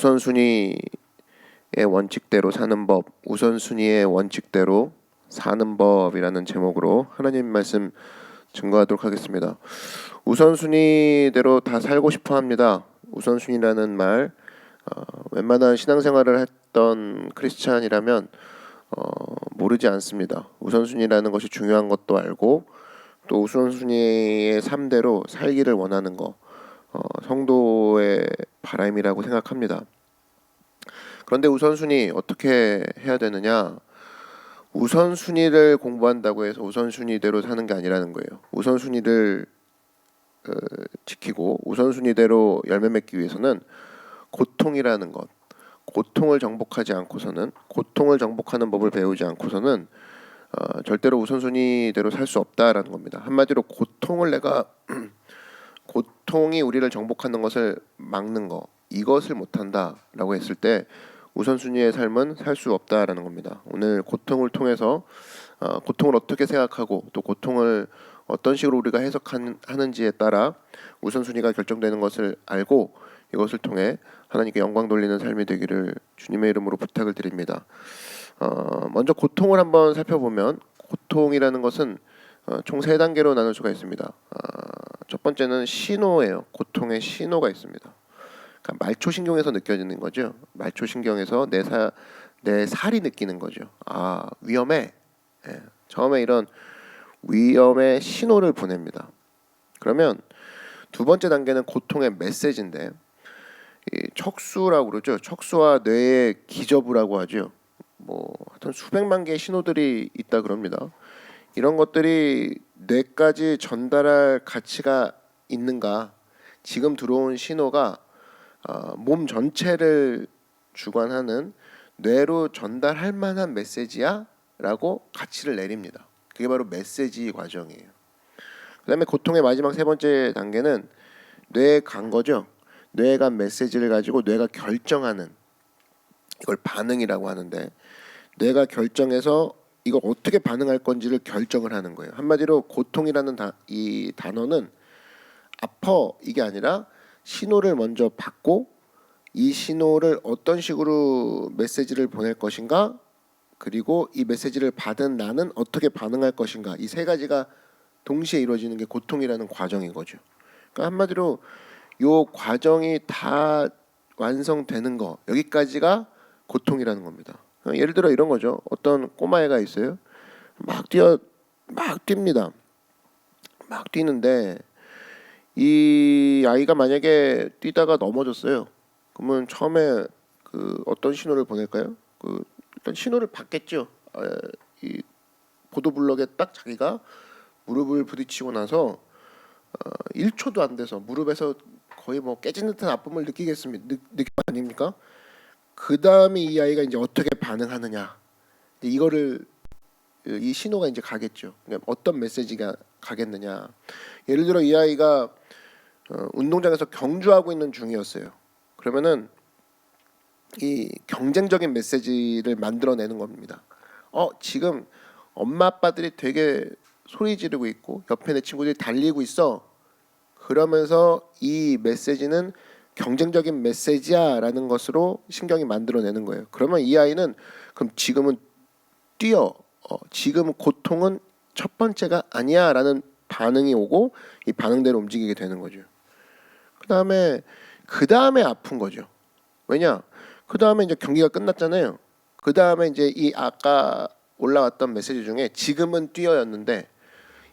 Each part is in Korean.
우선순위의 원칙대로 사는 법, 우선순위의 원칙대로 사는 법이라는 제목으로 하나님 말씀 증거하도록 하겠습니다. 우선순위대로 다 살고 싶어 합니다. 우선순위라는 말, 웬만한 신앙생활을 했던 크리스찬이라면 모르지 않습니다. 우선순위라는 것이 중요한 것도 알고 또 우선순위의 삶대로 살기를 원하는 것, 성도의 바람이라고 생각합니다. 그런데 우선순위 어떻게 해야 되느냐? 우선순위를 공부한다고 해서 우선순위대로 사는 게 아니라는 거예요. 우선순위를 지키고 우선순위대로 열매 맺기 위해서는 고통이라는 것, 고통을 정복하지 않고서는, 고통을 정복하는 법을 배우지 않고서는 절대로 우선순위대로 살 수 없다라는 겁니다. 한마디로 고통을 내가 고통이 우리를 정복하는 것을 막는 거, 이것을 못한다라고 했을 때 우선순위의 삶은 살 수 없다라는 겁니다. 오늘 고통을 통해서 고통을 어떻게 생각하고 또 고통을 어떤 식으로 우리가 해석하는지에 따라 우선순위가 결정되는 것을 알고 이것을 통해 하나님께 영광 돌리는 삶이 되기를 주님의 이름으로 부탁을 드립니다. 먼저 고통을 한번 살펴보면 고통이라는 것은 총 3단계로 나눌 수가 있습니다. 첫 번째는 신호예요. 고통의 신호가 있습니다. 그러니까 말초신경에서 느껴지는 거죠. 말초신경에서 내 살이 느끼는 거죠. 위험해. 처음에 이런 위험의 신호를 보냅니다. 그러면 두 번째 단계는 고통의 메시지인데, 이 척수라고 그러죠. 척수와 뇌의 기저부라고 하죠. 하여튼 수백만 개의 신호들이 있다 그럽니다. 이런 것들이 뇌까지 전달할 가치가 있는가? 지금 들어온 신호가 몸 전체를 주관하는 뇌로 전달할 만한 메시지야? 라고 가치를 내립니다. 그게 바로 메시지 과정이에요. 그 다음에 고통의 마지막 3번째 단계는 뇌에 간 거죠. 뇌에 간 메시지를 가지고 뇌가 결정하는, 이걸 반응이라고 하는데, 뇌가 결정해서 이걸 어떻게 반응할 건지를 결정을 하는 거예요. 한마디로 고통이라는 이 단어는 아파 이게 아니라 신호를 먼저 받고 이 신호를 어떤 식으로 메시지를 보낼 것인가, 그리고 이 메시지를 받은 나는 어떻게 반응할 것인가, 이 3가지가 동시에 이루어지는 게 고통이라는 과정인 거죠. 그러니까 한마디로 이 과정이 다 완성되는 거, 여기까지가 고통이라는 겁니다. 예를 들어 이런 거죠. 어떤 꼬마애가 있어요. 막 뜁니다. 막 뛰는데 이 아이가 만약에 뛰다가 넘어졌어요. 그러면 처음에 어떤 신호를 보낼까요? 일단 신호를 받겠죠. 이 보도블럭에 딱 자기가 무릎을 부딪히고 나서 1초도 안 돼서 무릎에서 거의 깨진 듯한 아픔을 느끼겠습니다. 느낌 아닙니까? 그 다음에 이 아이가 이제 어떻게 반응하느냐, 이거를 이 신호가 이제 가겠죠. 그러니까 어떤 메시지가 가겠느냐. 예를 들어 이 아이가 운동장에서 경주하고 있는 중이었어요. 그러면은 이 경쟁적인 메시지를 만들어내는 겁니다. 지금 엄마 아빠들이 되게 소리 지르고 있고 옆에 내 친구들이 달리고 있어. 그러면서 이 메시지는 경쟁적인 메시지야 라는 것으로 신경이 만들어내는 거예요. 그러면 이 아이는 그럼 지금은 뛰어. 지금 고통은 첫 번째가 아니야 라는 반응이 오고 이 반응대로 움직이게 되는 거죠. 그 다음에 아픈 거죠. 왜냐? 그 다음에 이제 경기가 끝났잖아요. 그 다음에 이제 이 아까 올라왔던 메시지 중에 지금은 뛰어였는데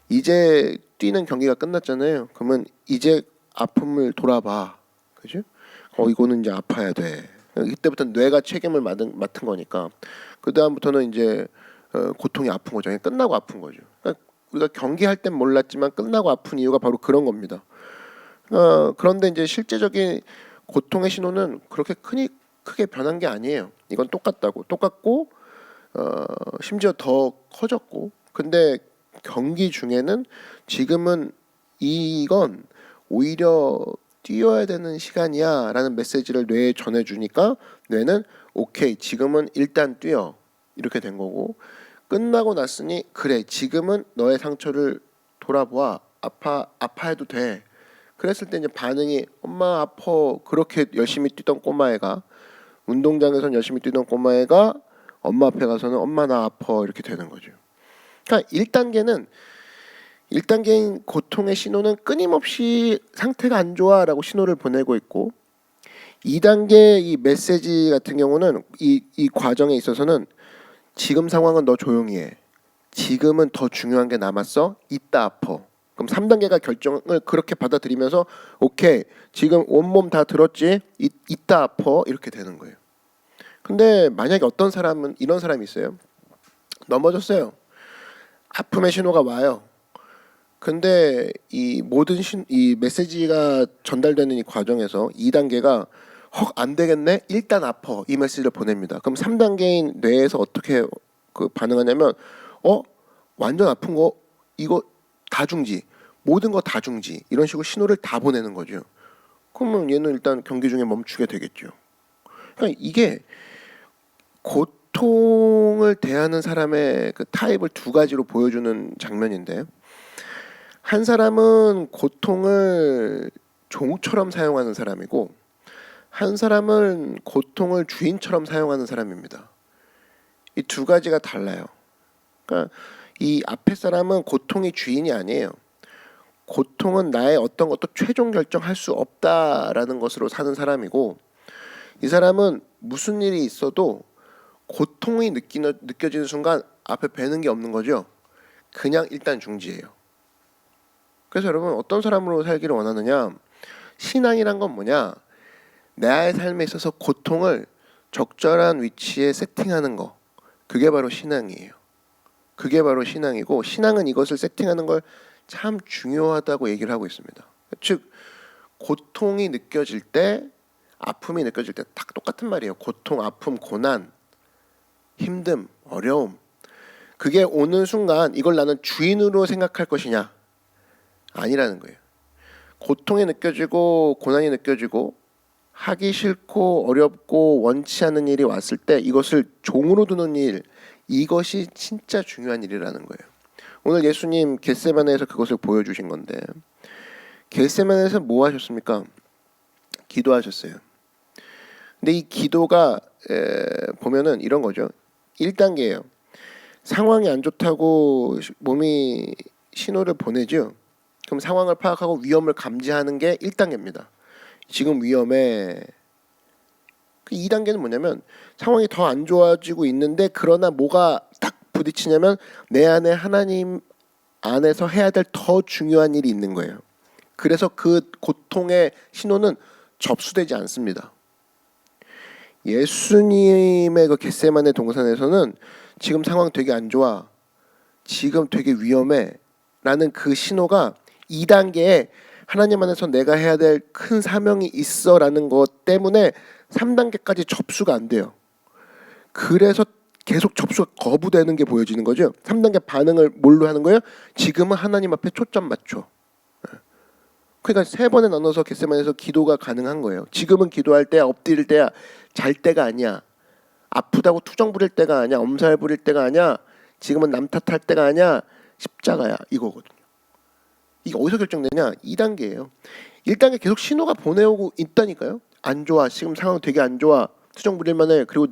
이제 뛰는 경기가 끝났잖아요. 그러면 이제 아픔을 돌아봐. 그죠? 이거는 이제 아파야 돼. 이때부터 뇌가 책임을 맡은 거니까 그 다음부터는 이제 고통이 아픈 거죠. 끝나고 아픈 거죠. 그러니까 우리가 경기할 땐 몰랐지만 끝나고 아픈 이유가 바로 그런 겁니다. 그런데 이제 실제적인 고통의 신호는 그렇게 크게 변한 게 아니에요. 이건 똑같고 심지어 더 커졌고, 근데 경기 중에는 지금은 이건 오히려 뛰어야 되는 시간이야 라는 메시지를 뇌에 전해주니까 뇌는 오케이, 지금은 일단 뛰어, 이렇게 된 거고, 끝나고 났으니 그래, 지금은 너의 상처를 돌아보아, 아파해도 돼. 그랬을 때 이제 반응이 엄마 아파 그렇게 열심히 뛰던 꼬마애가 운동장에서는 열심히 뛰던 꼬마애가 엄마 앞에 가서는 엄마 나 아파 이렇게 되는 거죠. 그러니까 1단계인 고통의 신호는 끊임없이 상태가 안 좋아라고 신호를 보내고 있고 2단계 이 메시지 같은 경우는 이 과정에 있어서는 지금 상황은 너 조용히 해. 지금은 더 중요한 게 남았어. 이따 아파. 그럼 3단계가 결정을 그렇게 받아들이면서 오케이 지금 온몸 다 들었지? 이따 아파 이렇게 되는 거예요. 근데 만약에 어떤 사람은 이런 사람이 있어요. 넘어졌어요. 아픔의 신호가 와요. 근데 이 모든 이 메시지가 전달되는 이 과정에서 2단계가 안 되겠네. 일단 아파. 이 메시지를 보냅니다. 그럼 3단계인 뇌에서 어떻게 그 반응하냐면 완전 아픈 거 이거 다중지. 모든 거 다중지. 이런 식으로 신호를 다 보내는 거죠. 그러면 얘는 일단 경기 중에 멈추게 되겠죠. 그러니까 이게 고통을 대하는 사람의 그 타입을 두 가지로 보여주는 장면인데 한 사람은 고통을 종처럼 사용하는 사람이고 한 사람은 고통을 주인처럼 사용하는 사람입니다. 이 두 가지가 달라요. 그러니까 이 앞에 사람은 고통이 주인이 아니에요. 고통은 나의 어떤 것도 최종 결정할 수 없다라는 것으로 사는 사람이고 이 사람은 무슨 일이 있어도 고통이 느껴지는 순간 앞에 배는 게 없는 거죠. 그냥 일단 중지해요. 그래서 여러분 어떤 사람으로 살기를 원하느냐? 신앙이란 건 뭐냐? 나의 삶에 있어서 고통을 적절한 위치에 세팅하는 거. 그게 바로 신앙이에요. 그게 바로 신앙이고 신앙은 이것을 세팅하는 걸 참 중요하다고 얘기를 하고 있습니다. 즉 고통이 느껴질 때 아픔이 느껴질 때 딱 똑같은 말이에요. 고통, 아픔, 고난, 힘듦, 어려움. 그게 오는 순간 이걸 나는 주인으로 생각할 것이냐? 아니라는 거예요. 고통이 느껴지고 고난이 느껴지고 하기 싫고 어렵고 원치 않는 일이 왔을 때 이것을 종으로 두는 일, 이것이 진짜 중요한 일이라는 거예요. 오늘 예수님 겟세마네에서 그것을 보여주신 건데 겟세마네에서 뭐 하셨습니까? 기도하셨어요. 근데 이 기도가 보면은 이런 거죠. 1단계예요. 상황이 안 좋다고 몸이 신호를 보내죠. 그럼 상황을 파악하고 위험을 감지하는 게 1단계입니다. 지금 위험해. 2단계는 뭐냐면 상황이 더 안 좋아지고 있는데 그러나 뭐가 딱 부딪히냐면 내 안에 하나님 안에서 해야 될 더 중요한 일이 있는 거예요. 그래서 그 고통의 신호는 접수되지 않습니다. 예수님의 그 겟세마네 동산에서는 지금 상황 되게 안 좋아. 지금 되게 위험해. 라는 그 신호가 2단계에 하나님 안에서 내가 해야 될 큰 사명이 있어 라는 것 때문에 3단계까지 접수가 안 돼요. 그래서 계속 접수가 거부되는 게 보여지는 거죠. 3단계 반응을 뭘로 하는 거예요? 지금은 하나님 앞에 초점 맞춰. 그러니까 3번에 나눠서 겟세마네에서 기도가 가능한 거예요. 지금은 기도할 때야, 엎드릴 때야, 잘 때가 아니야. 아프다고 투정 부릴 때가 아니야. 엄살 부릴 때가 아니야. 지금은 남 탓할 때가 아니야. 십자가야. 이거거든요. 이게 어디서 결정되냐? 2단계예요. 1단계 계속 신호가 보내오고 있다니까요. 안 좋아. 지금 상황 되게 안 좋아. 투정 부릴 만해. 그리고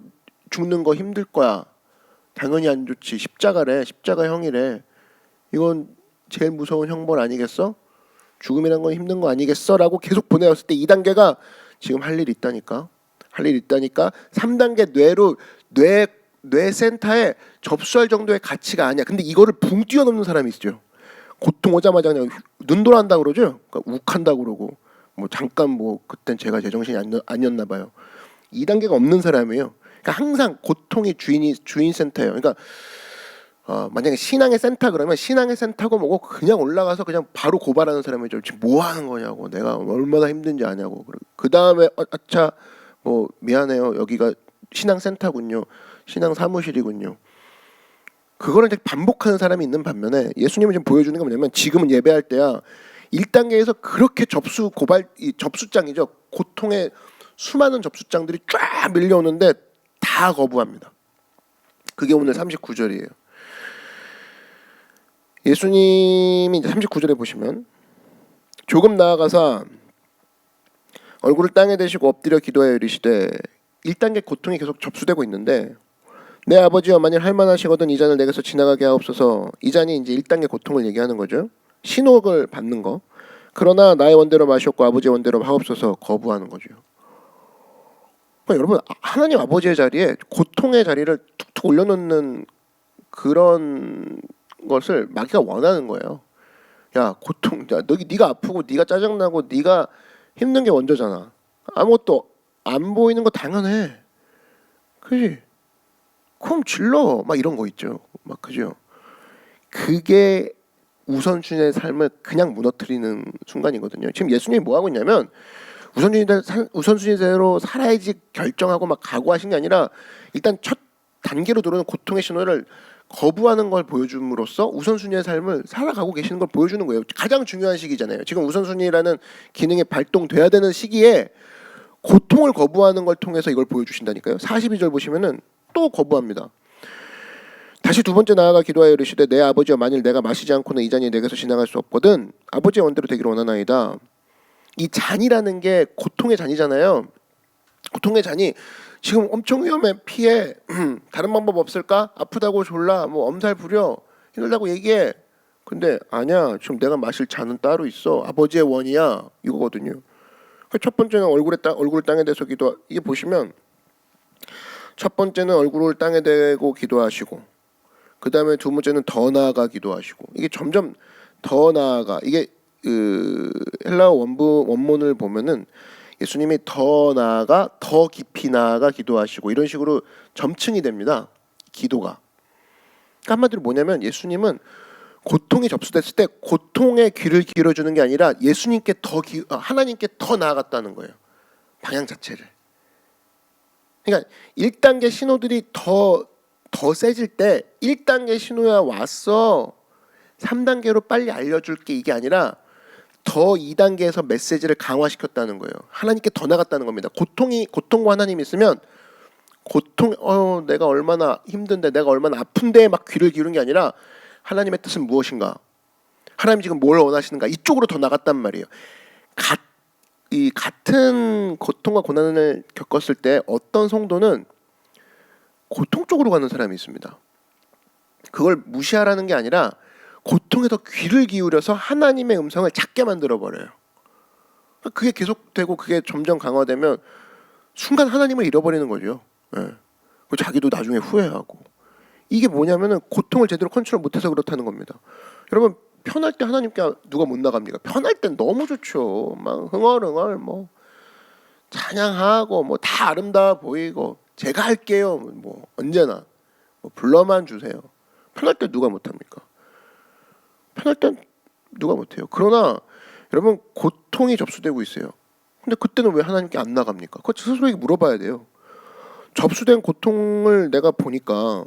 죽는 거 힘들 거야. 당연히 안 좋지. 십자가래. 십자가 형이래. 이건 제일 무서운 형벌 아니겠어? 죽음이란 건 힘든 거 아니겠어? 라고 계속 보내왔을 때 2단계가 지금 할 일 있다니까. 할 일 있다니까. 3단계 뇌 센터에 접수할 정도의 가치가 아니야. 근데 이거를 붕 뛰어넘는 사람이 있죠. 고통 오자마자 그냥 눈 돌아간다 그러죠. 그러니까 욱한다 그러고 뭐 잠깐 뭐 그땐 제가 제정신이 아니었나 봐요. 2단계가 없는 사람이에요. 그러니까 항상 고통이 주인 센터예요. 그러니까 만약에 신앙의 센터 그러면 신앙의 센터고 뭐고 그냥 올라가서 그냥 바로 고발하는 사람이죠. 지금 뭐 하는 거냐고, 내가 얼마나 힘든지 아냐고. 그 다음에 아차 뭐 미안해요. 여기가 신앙 센터군요. 신앙 사무실이군요. 그거를 이제 반복하는 사람이 있는 반면에 예수님이 지금 보여주는 게 뭐냐면 지금은 예배할 때야 1단계에서 그렇게 접수장이죠. 고통의 수많은 접수장들이 쫙 밀려오는데 다 거부합니다. 그게 오늘 39절이에요. 예수님이 이제 39절에 보시면 조금 나아가서 얼굴을 땅에 대시고 엎드려 기도하여 이르시되 1단계 고통이 계속 접수되고 있는데 내 아버지와 만일 할만하시거든 이 잔을 내게서 지나가게 하옵소서. 이 잔이 이제 1단계 고통을 얘기하는 거죠. 신혹을 받는 거. 그러나 나의 원대로 마시옵고 아버지의 원대로 하옵소서 거부하는 거죠. 그러니까 여러분 하나님 아버지의 자리에 고통의 자리를 툭툭 올려놓는 그런 것을 마귀가 원하는 거예요. 야 고통, 야 네가 아프고 네가 짜증나고 네가 힘든 게 먼저잖아. 아무것도 안 보이는 거 당연해. 그지? 그럼 질러 막 이런 거 있죠. 막 그죠? 그게 우선순위의 삶을 그냥 무너뜨리는 순간이거든요. 지금 예수님이 뭐 하고 있냐면 우선순위대로 살아야지 결정하고 막 각오하신 게 아니라 일단 첫 단계로 들어오는 고통의 신호를 거부하는 걸 보여줌으로써 우선순위의 삶을 살아가고 계시는 걸 보여주는 거예요. 가장 중요한 시기잖아요. 지금 우선순위라는 기능이 발동돼야 되는 시기에 고통을 거부하는 걸 통해서 이걸 보여주신다니까요. 42절 보시면은 또 거부합니다. 다시 두 번째 나아가 기도하여 이르시되 내 아버지여 만일 내가 마시지 않고는 이 잔이 내게서 지나갈 수 없거든 아버지의 원대로 되기를 원하나이다. 이 잔이라는 게 고통의 잔이잖아요. 고통의 잔이 지금 엄청 위험해. 피해. 다른 방법 없을까? 아프다고 졸라 뭐 엄살 부려 힘들다고 얘기해. 근데 아니야. 지금 내가 마실 잔은 따로 있어. 아버지의 원이야. 이거거든요. 첫 번째는 얼굴을 땅에 대서 기도. 이게 보시면 첫 번째는 얼굴을 땅에 대고 기도하시고 그 다음에 두 번째는 더 나아가 기도하시고 이게 점점 더 나아가 이게 헬라어 원문을 보면은 예수님이 더 나아가 더 깊이 나아가 기도하시고 이런 식으로 점층이 됩니다. 기도가. 그러니까 한마디로 뭐냐면 예수님은 고통이 접수됐을 때 고통에 귀를 기울여주는 게 아니라 예수님께 하나님께 더 나아갔다는 거예요. 방향 자체를. 그러니까 1단계 신호들이 더 세질 때 1단계 신호야 왔어. 3단계로 빨리 알려줄게 이게 아니라 더 2단계에서 메시지를 강화시켰다는 거예요. 하나님께 더 나갔다는 겁니다. 고통과 하나님이 있으면 내가 얼마나 힘든데 내가 얼마나 아픈데 막 귀를 기울인 게 아니라 하나님의 뜻은 무엇인가? 하나님 지금 뭘 원하시는가? 이쪽으로 더 나갔단 말이에요. 같은 고통과 고난을 겪었을 때 어떤 성도는 고통 쪽으로 가는 사람이 있습니다. 그걸 무시하라는 게 아니라 고통에 더 귀를 기울여서 하나님의 음성을 작게 만들어 버려요. 그게 계속되고 그게 점점 강화되면 순간 하나님을 잃어버리는 거죠. 예. 자기도 나중에 후회하고. 이게 뭐냐면은 고통을 제대로 컨트롤 못해서 그렇다는 겁니다. 여러분 편할 때 하나님께 누가 못 나갑니까? 편할 땐 너무 좋죠. 막 흥얼흥얼 뭐 찬양하고 뭐 다 아름다워 보이고 제가 할게요. 뭐 언제나 뭐 불러만 주세요. 편할 때 누가 못합니까? 편할 땐 누가 못해요. 그러나 여러분 고통이 접수되고 있어요. 근데 그때는 왜 하나님께 안 나갑니까? 그거 스스로에게 물어봐야 돼요. 접수된 고통을 내가 보니까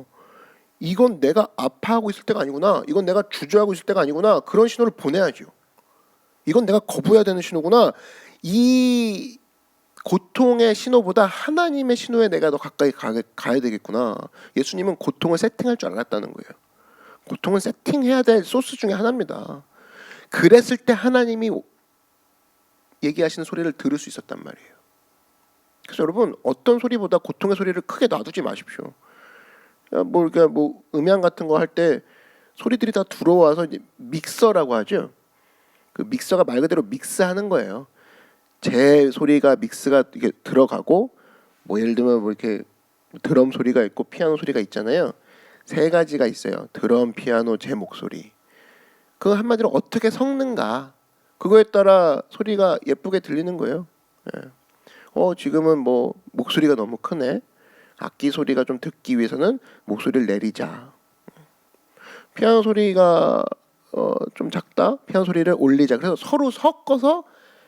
이건 내가 아파하고 있을 때가 아니구나. 이건 내가 주저하고 있을 때가 아니구나. 그런 신호를 보내야죠. 이건 내가 거부해야 되는 신호구나. 이 고통의 신호보다 하나님의 신호에 내가 더 가까이 가야 되겠구나. 예수님은 고통을 세팅할 줄 알았다는 거예요. 고통은 세팅해야 될 소스 중에 하나입니다. 그랬을 때 하나님이 얘기하시는 소리를 들을 수 있었단 말이에요. 그래서 여러분 어떤 소리보다 고통의 소리를 크게 놔두지 마십시오. 뭐 음향 같은 거 할 때 소리들이 다 들어와서 이제 믹서라고 하죠. 그 믹서가 말 그대로 믹스하는 거예요. 제 소리가 믹스가 이게 들어가고 뭐 예를 들면 뭐 이렇게 드럼 소리가 있고 피아노 소리가 있잖아요. 세 가지가 있어요. 드럼, 피아노, 제 목소리. 그 한마디로 어떻게 섞는가 그거에 따라 소리가 예쁘게 들리는 거예요. 예. 지금은 뭐 목소리가 너무 크네. 악기 소리가 좀 듣기 위해서는 목소리를 내리자. 피아노 소리가 좀 작다. 피아노 소리를 올리자. 그래서 서로 섞어서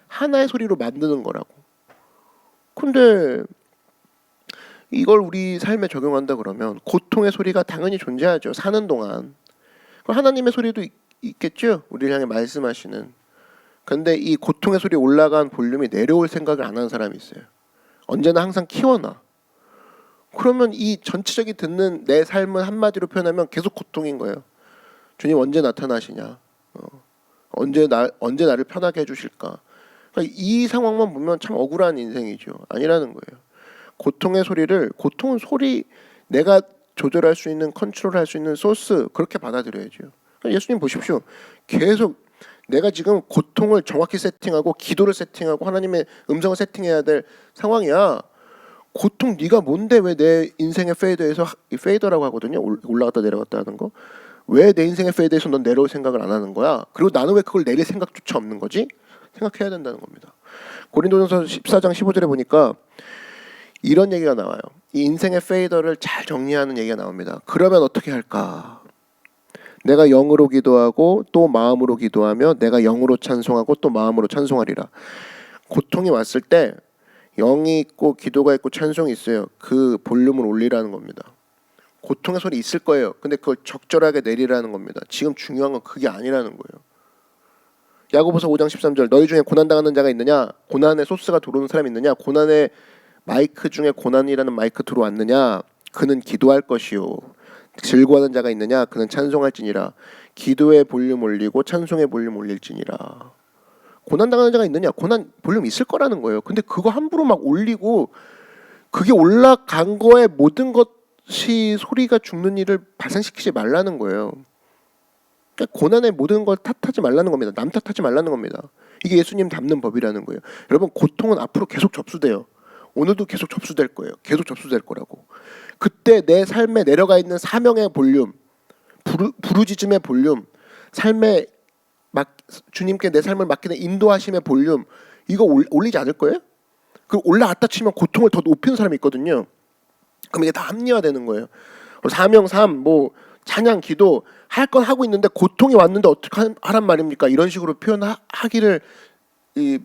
하나의 소리로 만드는 거라고. 근데 이걸 우리 삶에 적용한다 그러면 고통의 소리가 당연히 존재하죠. 사는 동안. 하나님의 소리도 있겠죠. 우리를 향해 말씀하시는. 근데 이 고통의 소리 올라간 볼륨이 내려올 생각을 안 하는 사람이 있어요. 언제나 항상 키워놔. 그러면 이 전체적인 듣는 내 삶은 한마디로 표현하면 계속 고통인 거예요. 주님 언제 나타나시냐. 언제 나를 편하게 해주실까? 그러니까 이 상황만 보면 참 억울한 인생이죠. 아니라는 거예요. 고통은 소리, 내가 조절할 수 있는, 컨트롤할 수 있는 소스, 그렇게 받아들여야죠. 그러니까 예수님 보십시오. 계속 내가 지금 고통을 정확히 세팅하고 기도를 세팅하고 하나님의 음성을 세팅해야 될 상황이야. 고통 네가 뭔데 왜 내 인생의 페이더에서, 이 페이더라고 하거든요. 올라갔다 내려갔다 하는 거. 왜 내 인생의 페이더에서 넌 내려올 생각을 안 하는 거야? 그리고 나는 왜 그걸 내릴 생각조차 없는 거지? 생각해야 된다는 겁니다. 고린도전서 14장 15절에 보니까 이런 얘기가 나와요. 이 인생의 페이더를 잘 정리하는 얘기가 나옵니다. 그러면 어떻게 할까? 내가 영으로 기도하고 또 마음으로 기도하며 내가 영으로 찬송하고 또 마음으로 찬송하리라. 고통이 왔을 때 영이 있고 기도가 있고 찬송이 있어요. 그 볼륨을 올리라는 겁니다. 고통의 소리 있을 거예요. 근데 그걸 적절하게 내리라는 겁니다. 지금 중요한 건 그게 아니라는 거예요. 야고보서 5장 13절 너희 중에 고난당하는 자가 있느냐? 고난의 소스가 들어오는 사람이 있느냐? 고난의 마이크 중에 고난이라는 마이크 들어왔느냐? 그는 기도할 것이요. 즐거워하는 자가 있느냐? 그는 찬송할지니라. 기도의 볼륨 올리고 찬송의 볼륨 올릴지니라. 고난당하는 자가 있느냐? 고난 볼륨 있을 거라는 거예요. 근데 그거 함부로 막 올리고 그게 올라간 거에 모든 것이 소리가 죽는 일을 발생시키지 말라는 거예요. 그러니까 고난의 모든 걸 탓하지 말라는 겁니다. 남 탓하지 말라는 겁니다. 이게 예수님 닮는 법이라는 거예요. 여러분 고통은 앞으로 계속 접수돼요. 오늘도 계속 접수될 거예요. 계속 접수될 거라고. 그때 내 삶에 내려가 있는 사명의 볼륨, 부르짖음의 볼륨, 삶의 주님께 내 삶을 맡기는 인도하심의 볼륨, 이거 올리지 않을 거예요? 그 올라갔다 치면 고통을 더 높이는 사람이 있거든요. 그럼 이게 다 합리화되는 거예요. 사명, 삶, 뭐 찬양, 기도 할 건 하고 있는데 고통이 왔는데 어떻게 하란 말입니까? 이런 식으로 표현하기를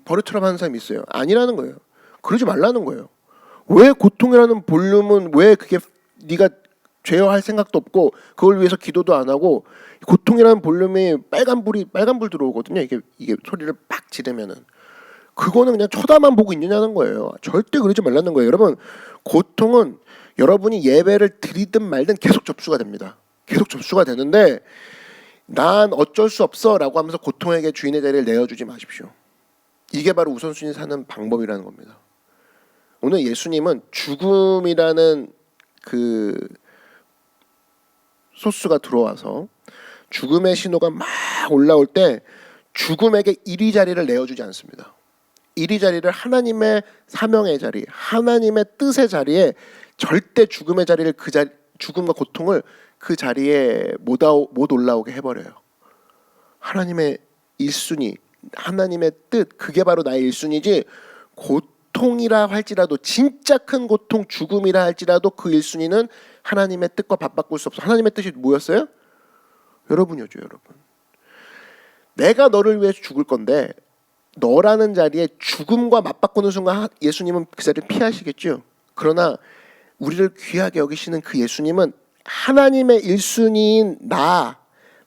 버릇처럼 하는 사람이 있어요. 아니라는 거예요. 그러지 말라는 거예요. 왜 고통이라는 볼륨은 왜 그게 네가 죄어할 생각도 없고 그걸 위해서 기도도 안 하고 고통이라는 볼륨이 빨간 불 들어오거든요. 이게 소리를 빡 지르면은 그거는 그냥 쳐다만 보고 있느냐는 거예요. 절대 그러지 말라는 거예요. 여러분 고통은 여러분이 예배를 드리든 말든 계속 접수가 됩니다. 계속 접수가 되는데 난 어쩔 수 없어라고 하면서 고통에게 주인의 자리를 내어주지 마십시오. 이게 바로 우선순위 사는 방법이라는 겁니다. 오늘 예수님은 죽음이라는 그 소스가 들어와서 죽음의 신호가 막 올라올 때 죽음에게 1위 자리를 내어주지 않습니다. 1위 자리를 하나님의 사명의 자리, 하나님의 뜻의 자리에 절대 죽음의 자리를 죽음과 고통을 그 자리에 못 올라오게 해버려요. 하나님의 1순위, 하나님의 뜻, 그게 바로 나의 1순위지 고통이라 할지라도 진짜 큰 고통, 죽음이라 할지라도 그 1순위는 하나님의 뜻과 맞바꿀 수 없어. 하나님의 뜻이 뭐였어요? 여러분이었죠, 여러분. 내가 너를 위해서 죽을 건데 너라는 자리에 죽음과 맞바꾸는 순간 예수님은 그 자리를 피하시겠죠. 그러나 우리를 귀하게 여기시는 그 예수님은 하나님의 1순위인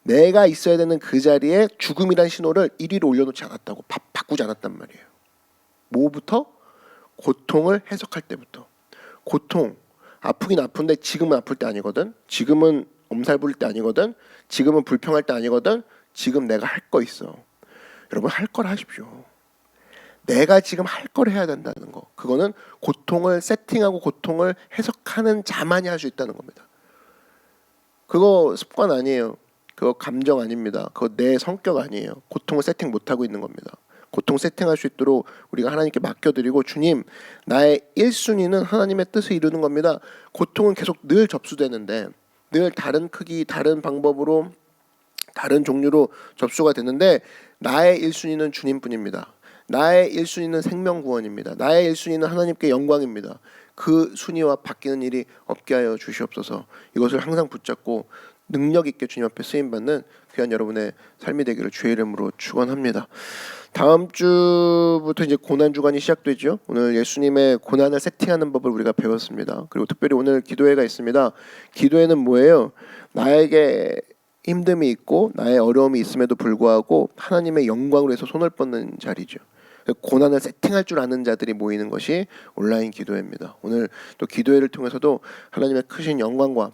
내가 있어야 되는 그 자리에 죽음이란 신호를 1위로 올려놓지 않았다고. 바꾸지 않았단 말이에요. 뭐부터? 고통을 해석할 때부터. 고통, 아프긴 아픈데 지금은 아플 때 아니거든. 지금은 엄살 부릴 때 아니거든. 지금은 불평할 때 아니거든. 지금 내가 할 거 있어. 여러분 할 걸 하십시오. 내가 지금 할 걸 해야 된다는 거. 그거는 고통을 세팅하고 고통을 해석하는 자만이 할 수 있다는 겁니다. 그거 습관 아니에요. 그거 감정 아닙니다. 그거 내 성격 아니에요. 고통을 세팅 못하고 있는 겁니다. 고통 세팅할 수 있도록 우리가 하나님께 맡겨드리고 주님 나의 1순위는 하나님의 뜻을 이루는 겁니다. 고통은 계속 늘 접수되는데 늘 다른 크기 다른 방법으로 다른 종류로 접수가 되는데 나의 1순위는 주님뿐입니다. 나의 1순위는 생명구원입니다. 나의 1순위는 하나님께 영광입니다. 그 순위와 바뀌는 일이 없게 하여 주시옵소서. 이것을 항상 붙잡고 능력 있게 주님 앞에 쓰임받는 귀한 여러분의 삶이 되기를 주의 이름으로 축원합니다. 다음 주부터 이제 고난 주간이 시작되죠. 오늘 예수님의 고난을 세팅하는 법을 우리가 배웠습니다. 그리고 특별히 오늘 기도회가 있습니다. 기도회는 뭐예요? 나에게 힘듦이 있고 나의 어려움이 있음에도 불구하고 하나님의 영광을 위해서 손을 뻗는 자리죠. 고난을 세팅할 줄 아는 자들이 모이는 것이 온라인 기도회입니다. 오늘 또 기도회를 통해서도 하나님의 크신 영광과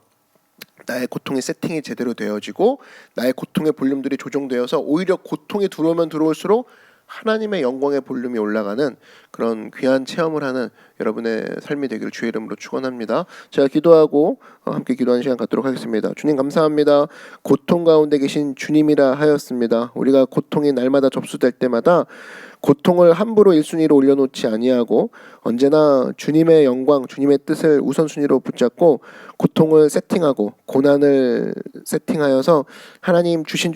나의 고통의 세팅이 제대로 되어지고 나의 고통의 볼륨들이 조정되어서 오히려 고통이 들어오면 들어올수록 하나님의 영광의 볼륨이 올라가는 그런 귀한 체험을 하는 여러분의 삶이 되기를 주의 이름으로 축원합니다. 제가 기도하고 함께 기도하는 시간 갖도록 하겠습니다. 주님 감사합니다. 고통 가운데 계신 주님이라 하였습니다. 우리가 고통이 날마다 접수될 때마다 고통을 함부로 1순위로 올려놓지 아니하고 언제나 주님의 영광, 주님의 뜻을 우선순위로 붙잡고 고통을 세팅하고 고난을 세팅하여서 하나님 주신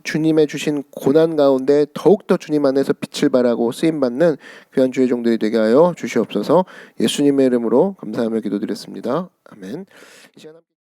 주님의 주신 고난 가운데 더욱더 주님 안에서 빛을 발하고 쓰임받는 귀한 주의 종들이 되게 하여 주시옵소서. 예수님의 이름으로 감사하며 기도드렸습니다. 아멘. 이 시간